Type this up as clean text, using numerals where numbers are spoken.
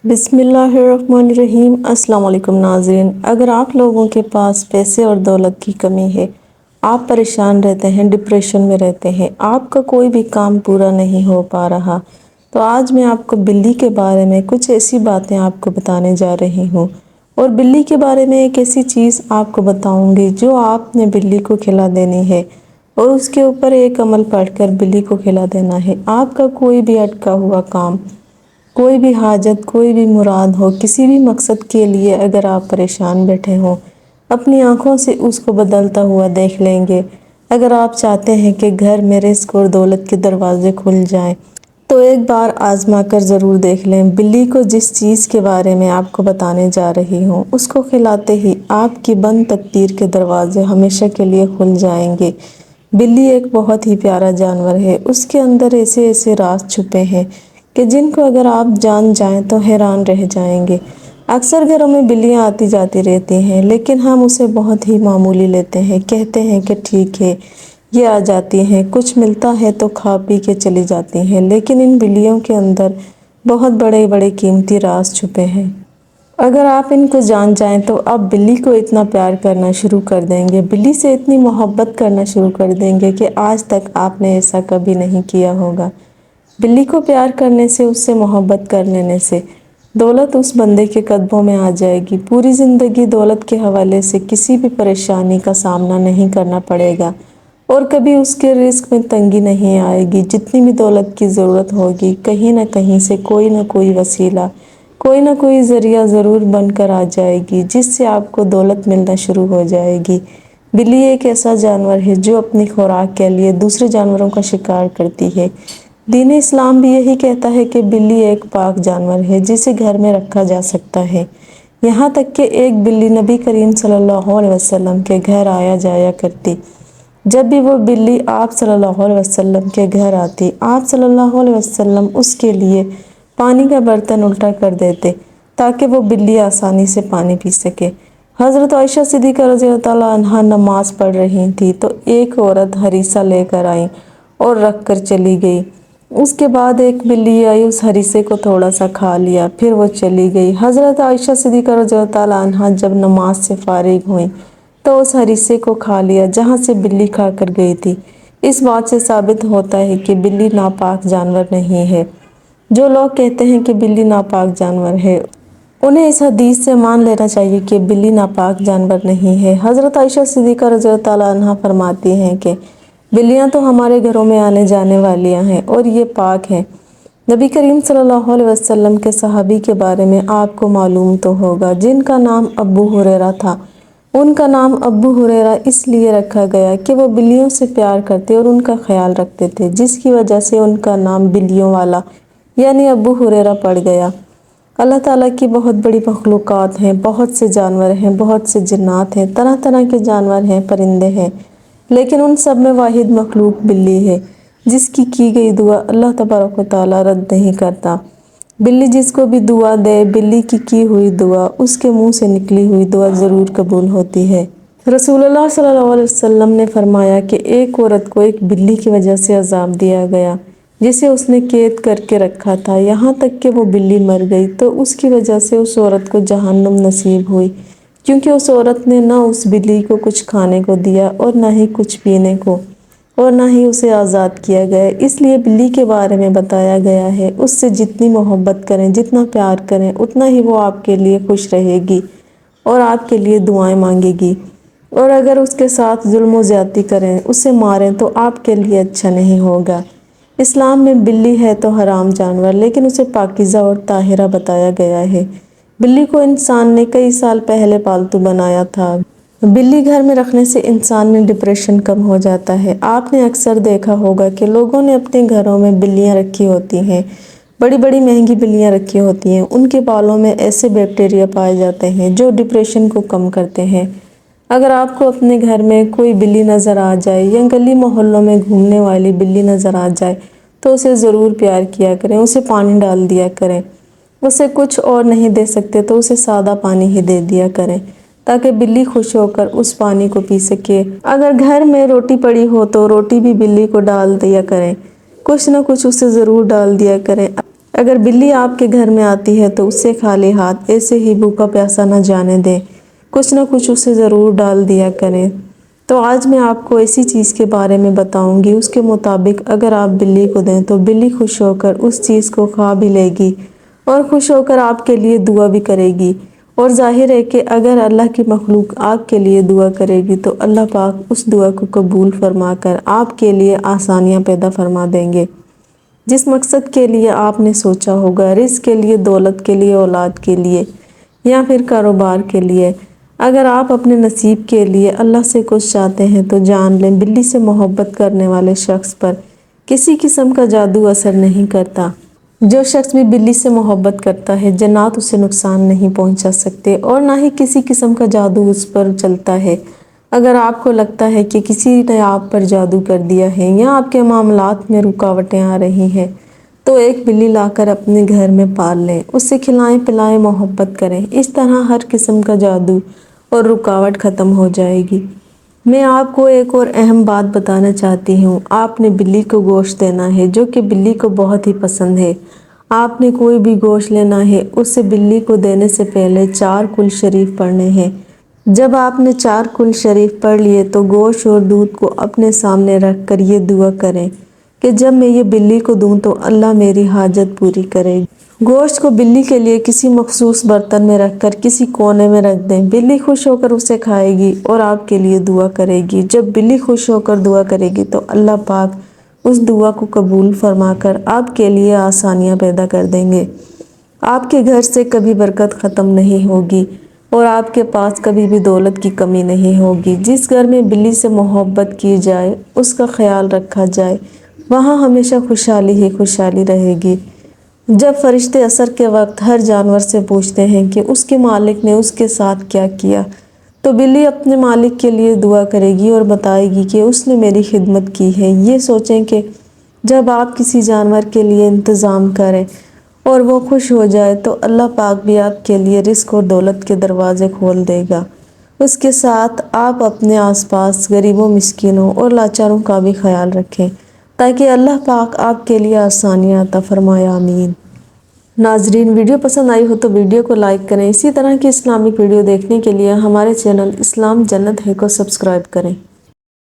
بسم اللہ الرحمن الرحیم۔ السلام علیکم ناظرین، اگر آپ لوگوں کے پاس پیسے اور دولت کی کمی ہے، آپ پریشان رہتے ہیں، ڈپریشن میں رہتے ہیں، آپ کا کوئی بھی کام پورا نہیں ہو پا رہا، تو آج میں آپ کو بلی کے بارے میں کچھ ایسی باتیں آپ کو بتانے جا رہی ہوں، اور بلی کے بارے میں ایک ایسی چیز آپ کو بتاؤں گی جو آپ نے بلی کو کھلا دینی ہے، اور اس کے اوپر ایک عمل پڑھ کر بلی کو کھلا دینا ہے۔ آپ کا کوئی بھی اٹکا ہوا کام، کوئی بھی حاجت، کوئی بھی مراد ہو، کسی بھی مقصد کے لیے اگر آپ پریشان بیٹھے ہوں، اپنی آنکھوں سے اس کو بدلتا ہوا دیکھ لیں گے۔ اگر آپ چاہتے ہیں کہ گھر میں رزق اور دولت کے دروازے کھل جائیں تو ایک بار آزما کر ضرور دیکھ لیں۔ بلی کو جس چیز کے بارے میں آپ کو بتانے جا رہی ہوں، اس کو کھلاتے ہی آپ کی بند تقدیر کے دروازے ہمیشہ کے لیے کھل جائیں گے۔ بلی ایک بہت ہی پیارا جانور ہے، اس کے اندر ایسے ایسے راز چھپے ہیں کہ جن کو اگر آپ جان جائیں تو حیران رہ جائیں گے۔ اکثر گھروں میں بلیاں آتی جاتی رہتی ہیں، لیکن ہم اسے بہت ہی معمولی لیتے ہیں، کہتے ہیں کہ ٹھیک ہے، یہ آ جاتی ہیں، کچھ ملتا ہے تو کھا پی کے چلی جاتی ہیں، لیکن ان بلیوں کے اندر بہت بڑے بڑے قیمتی راز چھپے ہیں۔ اگر آپ ان کو جان جائیں تو آپ بلی کو اتنا پیار کرنا شروع کر دیں گے، بلی سے اتنی محبت کرنا شروع کر دیں گے کہ آج تک آپ نے ایسا کبھی نہیں کیا ہوگا۔ بلی کو پیار کرنے سے، اس سے محبت کر لینے سے دولت اس بندے کے قدموں میں آ جائے گی۔ پوری زندگی دولت کے حوالے سے کسی بھی پریشانی کا سامنا نہیں کرنا پڑے گا، اور کبھی اس کے رزق میں تنگی نہیں آئے گی۔ جتنی بھی دولت کی ضرورت ہوگی، کہیں نہ کہیں سے کوئی نہ کوئی وسیلہ، کوئی نہ کوئی ذریعہ ضرور بن کر آ جائے گی، جس سے آپ کو دولت ملنا شروع ہو جائے گی۔ بلی ایک ایسا جانور ہے جو اپنی خوراک کے لیے دوسرے جانوروں کا شکار کرتی ہے۔ دین اسلام بھی یہی کہتا ہے کہ بلی ایک پاک جانور ہے جسے گھر میں رکھا جا سکتا ہے، یہاں تک کہ ایک بلی نبی کریم صلی اللہ علیہ وسلم کے گھر آیا جایا کرتی۔ جب بھی وہ بلی آپ صلی اللہ علیہ وسلم کے گھر آتی، آپ صلی اللہ علیہ وسلم اس کے لیے پانی کا برتن الٹا کر دیتے تاکہ وہ بلی آسانی سے پانی پی سکے۔ حضرت عائشہ صدیقہ رضی اللہ عنہا نماز پڑھ رہی تھی تو ایک عورت ہریسہ لے کر آئی اور رکھ کر چلی گئی۔ اس کے بعد ایک بلی آئی، اس ہریسے کو تھوڑا سا کھا لیا، پھر وہ چلی گئی۔ حضرت عائشہ صدیقہ رضی اللہ عنہا جب نماز سے فارغ ہوئیں تو اس ہریسے کو کھا لیا جہاں سے بلی کھا کر گئی تھی۔ اس بات سے ثابت ہوتا ہے کہ بلی ناپاک جانور نہیں ہے۔ جو لوگ کہتے ہیں کہ بلی ناپاک جانور ہے، انہیں اس حدیث سے مان لینا چاہیے کہ بلی ناپاک جانور نہیں ہے۔ حضرت عائشہ صدیقہ رضی اللہ عنہا فرماتی ہیں کہ بلیاں تو ہمارے گھروں میں آنے جانے والیاں ہیں اور یہ پاک ہیں۔ نبی کریم صلی اللہ علیہ وسلم کے صحابی کے بارے میں آپ کو معلوم تو ہوگا جن کا نام ابو ہریرہ تھا۔ ان کا نام ابو ہریرہ اس لیے رکھا گیا کہ وہ بلیوں سے پیار کرتے اور ان کا خیال رکھتے تھے، جس کی وجہ سے ان کا نام بلیوں والا یعنی ابو ہریرہ پڑ گیا۔ اللہ تعالیٰ کی بہت بڑی مخلوقات ہیں، بہت سے جانور ہیں، بہت سے جنات ہیں، طرح طرح کے جانور ہیں، پرندے ہیں، لیکن ان سب میں واحد مخلوق بلی ہے جس کی گئی دعا اللہ تبارک و تعالیٰ رد نہیں کرتا۔ بلی جس کو بھی دعا دے، بلی کی ہوئی دعا، اس کے منہ سے نکلی ہوئی دعا ضرور قبول ہوتی ہے۔ رسول اللہ صلی اللہ علیہ وسلم نے فرمایا کہ ایک عورت کو ایک بلی کی وجہ سے عذاب دیا گیا جسے اس نے قید کر کے رکھا تھا، یہاں تک کہ وہ بلی مر گئی تو اس کی وجہ سے اس عورت کو جہنم نصیب ہوئی، کیونکہ اس عورت نے نہ اس بلی کو کچھ کھانے کو دیا اور نہ ہی کچھ پینے کو، اور نہ ہی اسے آزاد کیا گیا۔ اس لیے بلی کے بارے میں بتایا گیا ہے اس سے جتنی محبت کریں، جتنا پیار کریں، اتنا ہی وہ آپ کے لیے خوش رہے گی اور آپ کے لیے دعائیں مانگے گی، اور اگر اس کے ساتھ ظلم و زیادتی کریں، اسے ماریں تو آپ کے لیے اچھا نہیں ہوگا۔ اسلام میں بلی ہے تو حرام جانور، لیکن اسے پاکیزہ اور طاہرہ بتایا گیا ہے۔ بلی کو انسان نے کئی سال پہلے پالتو بنایا تھا۔ بلی گھر میں رکھنے سے انسان میں ڈپریشن کم ہو جاتا ہے۔ آپ نے اکثر دیکھا ہوگا کہ لوگوں نے اپنے گھروں میں بلیاں رکھی ہوتی ہیں، بڑی بڑی مہنگی بلیاں رکھی ہوتی ہیں، ان کے بالوں میں ایسے بیکٹیریا پائے جاتے ہیں جو ڈپریشن کو کم کرتے ہیں۔ اگر آپ کو اپنے گھر میں کوئی بلی نظر آ جائے یا گلی محلوں میں گھومنے والی بلی نظر آ جائے تو اسے ضرور پیار کیا کریں، اسے پانی ڈال دیا کریں، اسے کچھ اور نہیں دے سکتے تو اسے سادہ پانی ہی دے دیا کریں تاکہ بلی خوش ہو کر اس پانی کو پی سکے۔ اگر گھر میں روٹی پڑی ہو تو روٹی بھی بلی کو ڈال دیا کریں، کچھ نہ کچھ اسے ضرور ڈال دیا کریں۔ اگر بلی آپ کے گھر میں آتی ہے تو اسے خالی ہاتھ ایسے ہی بھوکا پیاسا نہ جانے دیں، کچھ نہ کچھ اسے ضرور ڈال دیا کریں۔ تو آج میں آپ کو ایسی چیز کے بارے میں بتاؤں گی، اس کے مطابق اگر آپ بلی کو دیں تو بلی خوش ہو کر اس چیز کو کھا بھی لے گی اور خوش ہو کر آپ کے لیے دعا بھی کرے گی۔ اور ظاہر ہے کہ اگر اللہ کی مخلوق آپ کے لیے دعا کرے گی تو اللہ پاک اس دعا کو قبول فرما کر آپ کے لیے آسانیاں پیدا فرما دیں گے۔ جس مقصد کے لیے آپ نے سوچا ہوگا، رزق کے لیے، دولت کے لیے، اولاد کے لیے یا پھر کاروبار کے لیے، اگر آپ اپنے نصیب کے لیے اللہ سے کچھ چاہتے ہیں تو جان لیں بلی سے محبت کرنے والے شخص پر کسی قسم کا جادو اثر نہیں کرتا۔ جو شخص بھی بلی سے محبت کرتا ہے، جنات اسے نقصان نہیں پہنچا سکتے اور نہ ہی کسی قسم کا جادو اس پر چلتا ہے۔ اگر آپ کو لگتا ہے کہ کسی نے آپ پر جادو کر دیا ہے یا آپ کے معاملات میں رکاوٹیں آ رہی ہیں تو ایک بلی لا کر اپنے گھر میں پال لیں، اس سے کھلائیں پلائیں، محبت کریں، اس طرح ہر قسم کا جادو اور رکاوٹ ختم ہو جائے گی۔ میں آپ کو ایک اور اہم بات بتانا چاہتی ہوں، آپ نے بلی کو گوشت دینا ہے جو کہ بلی کو بہت ہی پسند ہے۔ آپ نے کوئی بھی گوشت لینا ہے، اسے بلی کو دینے سے پہلے 4 کل شریف پڑھنے ہیں۔ جب آپ نے 4 کل شریف پڑھ لیے تو گوشت اور دودھ کو اپنے سامنے رکھ کر یہ دعا کریں کہ جب میں یہ بلی کو دوں تو اللہ میری حاجت پوری کرے گی۔ گوشت کو بلی کے لیے کسی مخصوص برتن میں رکھ کر کسی کونے میں رکھ دیں، بلی خوش ہو کر اسے کھائے گی اور آپ کے لیے دعا کرے گی۔ جب بلی خوش ہو کر دعا کرے گی تو اللہ پاک اس دعا کو قبول فرما کر آپ کے لیے آسانیاں پیدا کر دیں گے۔ آپ کے گھر سے کبھی برکت ختم نہیں ہوگی اور آپ کے پاس کبھی بھی دولت کی کمی نہیں ہوگی۔ جس گھر میں بلی سے محبت کی جائے، اس کا خیال رکھا جائے، وہاں ہمیشہ خوشحالی ہی خوشحالی رہے گی۔ جب فرشتے عصر کے وقت ہر جانور سے پوچھتے ہیں کہ اس کے مالک نے اس کے ساتھ کیا کیا، تو بلی اپنے مالک کے لیے دعا کرے گی اور بتائے گی کہ اس نے میری خدمت کی ہے۔ یہ سوچیں کہ جب آپ کسی جانور کے لیے انتظام کریں اور وہ خوش ہو جائے تو اللہ پاک بھی آپ کے لیے رزق اور دولت کے دروازے کھول دے گا۔ اس کے ساتھ آپ اپنے آس پاس غریبوں، مسکینوں اور لاچاروں کا بھی خیال رکھیں تاکہ اللہ پاک آپ کے لیے آسانیاں عطا فرمائے، آمین۔ ناظرین، ویڈیو پسند آئی ہو تو ویڈیو کو لائک کریں۔ اسی طرح کی اسلامک ویڈیو دیکھنے کے لیے ہمارے چینل اسلام جنت ہے کو سبسکرائب کریں۔